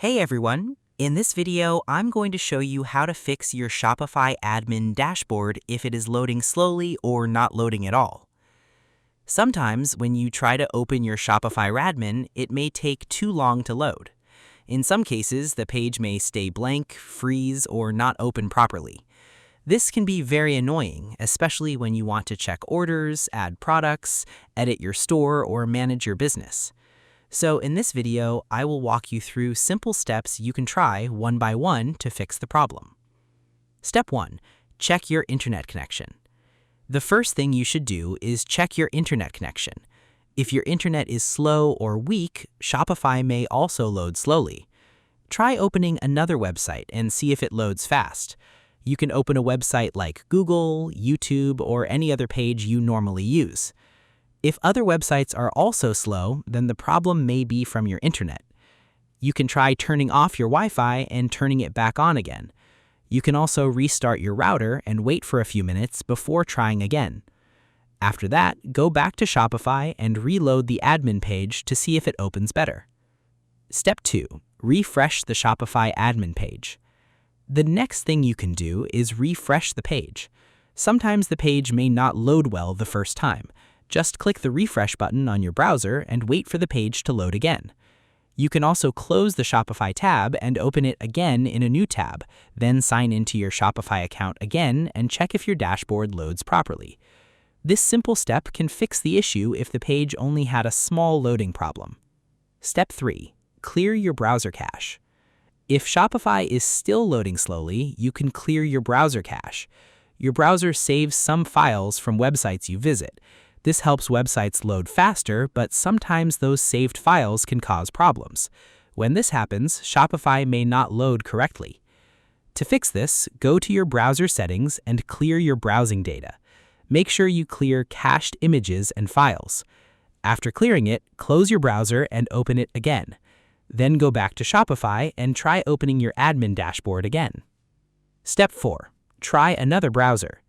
Hey everyone! In this video, I'm going to show you how to fix your Shopify admin dashboard if it is loading slowly or not loading at all. Sometimes when you try to open your Shopify admin, it may take too long to load. In some cases, the page may stay blank, freeze, or not open properly. This can be very annoying, especially when you want to check orders, add products, edit your store, or manage your business. So in this video, I will walk you through simple steps you can try one by one to fix the problem. Step 1. Check your internet connection. The first thing you should do is check your internet connection. If your internet is slow or weak, Shopify may also load slowly. Try opening another website and see if it loads fast. You can open a website like Google, YouTube, or any other page you normally use. If other websites are also slow, then the problem may be from your internet. You can try turning off your Wi-Fi and turning it back on again. You can also restart your router and wait for a few minutes before trying again. After that, go back to Shopify and reload the admin page to see if it opens better. Step 2. Refresh the Shopify admin page. The next thing you can do is refresh the page. Sometimes the page may not load well the first time. Just click the refresh button on your browser and wait for the page to load again. You can also close the Shopify tab and open it again in a new tab, then sign into your Shopify account again and check if your dashboard loads properly. This simple step can fix the issue if the page only had a small loading problem. Step 3. Clear your browser cache. If Shopify is still loading slowly, you can clear your browser cache. Your browser saves some files from websites you visit. This helps websites load faster, but sometimes those saved files can cause problems. When this happens, Shopify may not load correctly. To fix this, go to your browser settings and clear your browsing data. Make sure you clear cached images and files. After clearing it, close your browser and open it again. Then go back to Shopify and try opening your admin dashboard again. Step 4. Try another browser.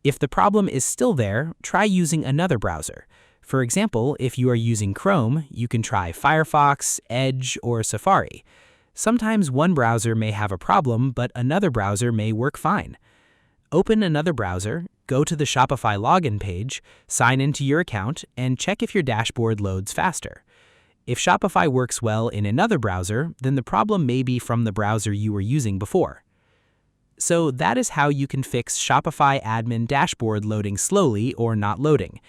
If the problem is still there, try using another browser. For example, if you are using Chrome, you can try Firefox, Edge, or Safari. Sometimes one browser may have a problem, but another browser may work fine. Open another browser, go to the Shopify login page, sign into your account, and check if your dashboard loads faster. If Shopify works well in another browser, then the problem may be from the browser you were using before. So that is how you can fix Shopify admin dashboard loading slowly or not loading.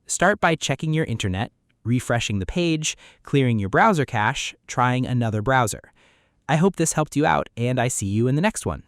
Start by checking your internet, refreshing the page, clearing your browser cache, trying another browser. I hope this helped you out, and I see you in the next one.